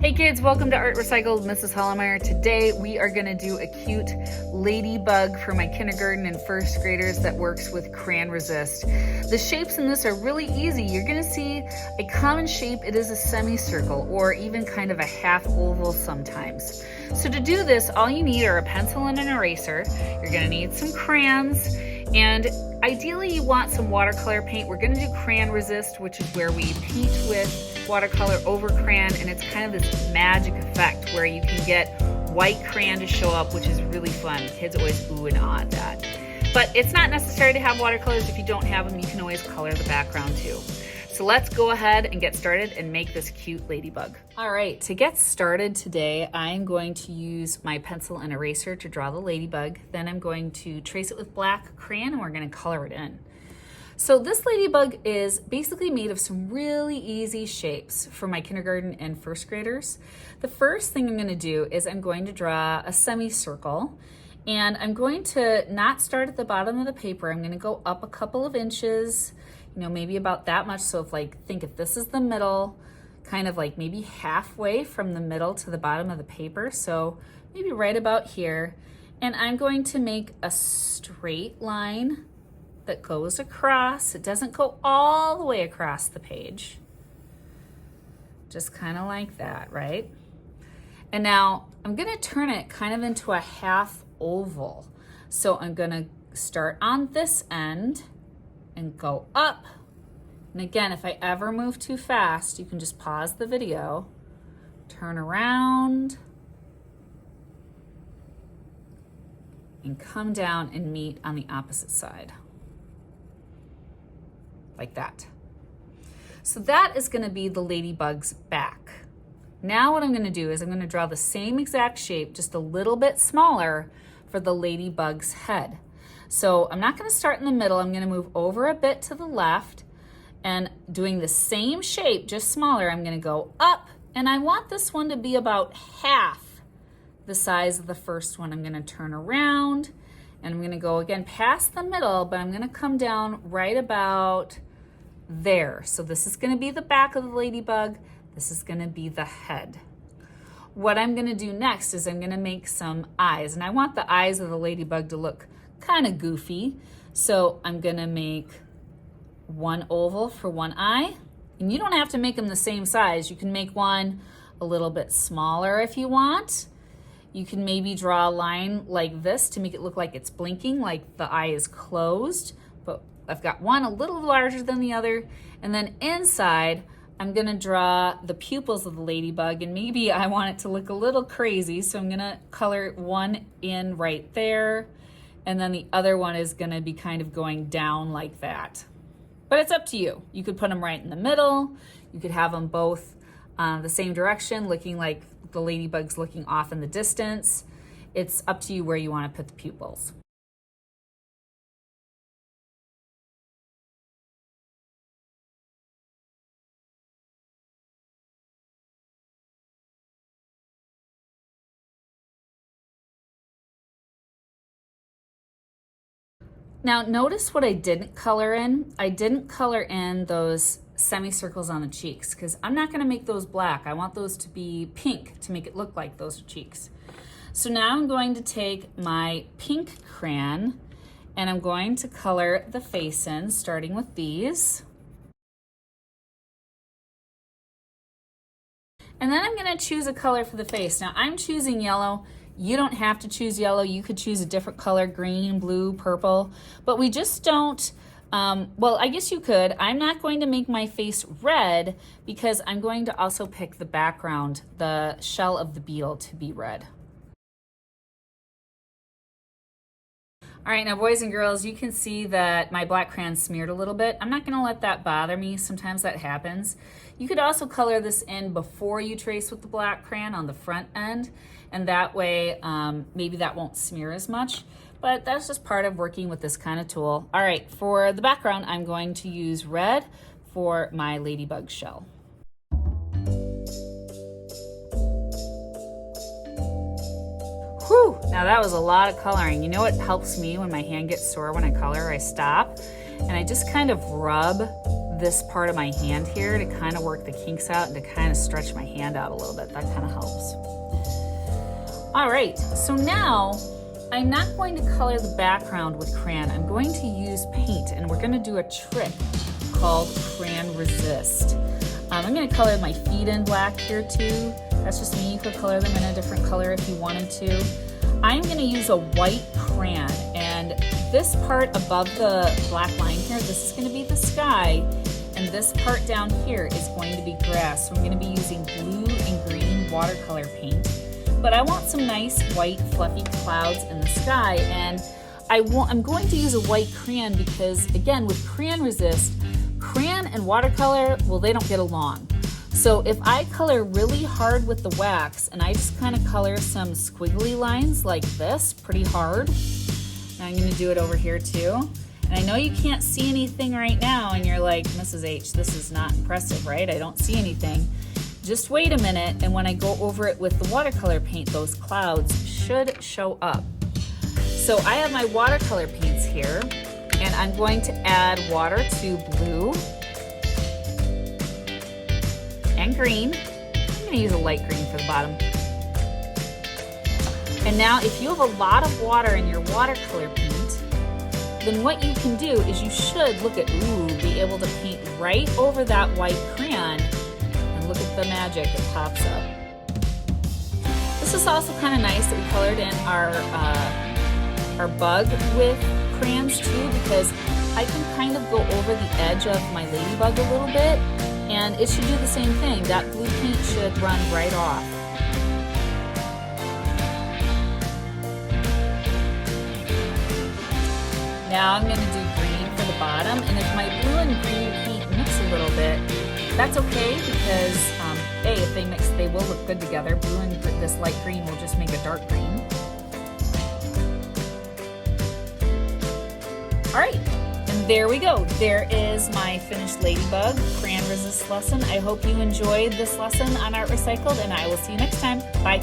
Hey kids, welcome to Art Recycled, Mrs. Hollemeyer. Today we are gonna do a cute ladybug for my kindergarten and first graders that works with crayon resist. The shapes in this are really easy. You're gonna see a common shape. It is a semicircle or even kind of a half oval sometimes. So to do this, all you need are a pencil and an eraser. You're gonna need some crayons, and ideally you want some watercolor paint. We're gonna do crayon resist, which is where we paint with watercolor over crayon, and it's kind of this magic effect where you can get white crayon to show up, which is really fun. Kids always ooh and ah at that. But it's not necessary to have watercolors. If you don't have them, you can always color the background too. So let's go ahead and get started and make this cute ladybug. All right, to get started today, I'm going to use my pencil and eraser to draw the ladybug. Then I'm going to trace it with black crayon and we're gonna color it in. So this ladybug is basically made of some really easy shapes for my kindergarten and first graders. The first thing I'm going to do is I'm going to draw a semicircle, and I'm going to not start at the bottom of the paper. I'm going to go up a couple of inches, maybe about that much. So think if this is the middle, kind of like maybe halfway from the middle to the bottom of the paper. So maybe right about here. And I'm going to make a straight line that goes across. It doesn't go all the way across the page. Just kind of like that, right? And now I'm gonna turn it kind of into a half oval. So I'm gonna start on this end and go up. And again, if I ever move too fast, you can just pause the video, turn around, and come down and meet on the opposite side. Like that. So that is going to be the ladybug's back. Now what I'm going to do is I'm going to draw the same exact shape, just a little bit smaller, for the ladybug's head. So I'm not going to start in the middle. I'm going to move over a bit to the left, and doing the same shape, just smaller, I'm going to go up, and I want this one to be about half the size of the first one. I'm going to turn around, and I'm going to go again past the middle, but I'm going to come down right about there. So this is going to be the back of the ladybug. This is going to be the head. What I'm going to do next is I'm going to make some eyes, and I want the eyes of the ladybug to look kind of goofy. So I'm going to make one oval for one eye, and you don't have to make them the same size. You can make one a little bit smaller if you want. You can maybe draw a line like this to make it look like it's blinking, like the eye is closed, but I've got one a little larger than the other. And then inside, I'm gonna draw the pupils of the ladybug, and maybe I want it to look a little crazy, so I'm gonna color one in right there, and then the other one is gonna be kind of going down like that. But it's up to you. You could put them right in the middle. You could have them both the same direction, looking like the ladybug's looking off in the distance. It's up to you where you want to put the pupils. Now notice what I didn't color in. I didn't color in those semicircles on the cheeks because I'm not going to make those black. I want those to be pink to make it look like those are cheeks. So now I'm going to take my pink crayon and I'm going to color the face in, starting with these. And then I'm going to choose a color for the face. Now I'm choosing yellow. You don't have to choose yellow. You could choose a different color, green, blue, purple, but we just don't. Well, I guess you could. I'm not going to make my face red because I'm going to also pick the background, the shell of the beetle, to be red. All right, now boys and girls, you can see that my black crayon smeared a little bit. I'm not gonna let that bother me. Sometimes that happens. You could also color this in before you trace with the black crayon on the front end, and that way maybe that won't smear as much. But that's just part of working with this kind of tool. All right, for the background, I'm going to use red for my ladybug shell. Whew, now that was a lot of coloring. You know what helps me when my hand gets sore when I color? I stop and I just kind of rub this part of my hand here to kind of work the kinks out and to kind of stretch my hand out a little bit. That kind of helps. All right, so now I'm not going to color the background with crayon. I'm going to use paint, and we're gonna do a trick called crayon resist. I'm gonna color my feet in black here too. That's just me. You could color them in a different color if you wanted to. I'm gonna use a white crayon, and this part above the black line here, this is gonna be the sky, and this part down here is going to be grass. So I'm gonna be using blue and green watercolor paint. But I want some nice white fluffy clouds in the sky, and I'm going to use a white crayon because, again, with crayon resist, crayon and watercolor, well, they don't get along. So if I color really hard with the wax and I just kind of color some squiggly lines like this, pretty hard, and I'm going to do it over here too. And I know you can't see anything right now, and you're like, Mrs. H, this is not impressive, right? I don't see anything. Just wait a minute, and when I go over it with the watercolor paint, those clouds should show up. So I have my watercolor paints here, and I'm going to add water to blue and green. I'm gonna use a light green for the bottom. And now if you have a lot of water in your watercolor paint, then what you can do is you should be able to paint right over that white crayon. Look at the magic that pops up. This is also kind of nice that we colored in our bug with crayons too, because I can kind of go over the edge of my ladybug a little bit, and it should do the same thing. That blue paint should run right off. Now I'm going to do green for the bottom, and if my blue and green paint mix a little bit, that's okay, because A, if they mix, they will look good together. Blue and this light green will just make a dark green. All right, and there we go. There is my finished Ladybug crayon resist lesson. I hope you enjoyed this lesson on Art Recycled, and I will see you next time. Bye.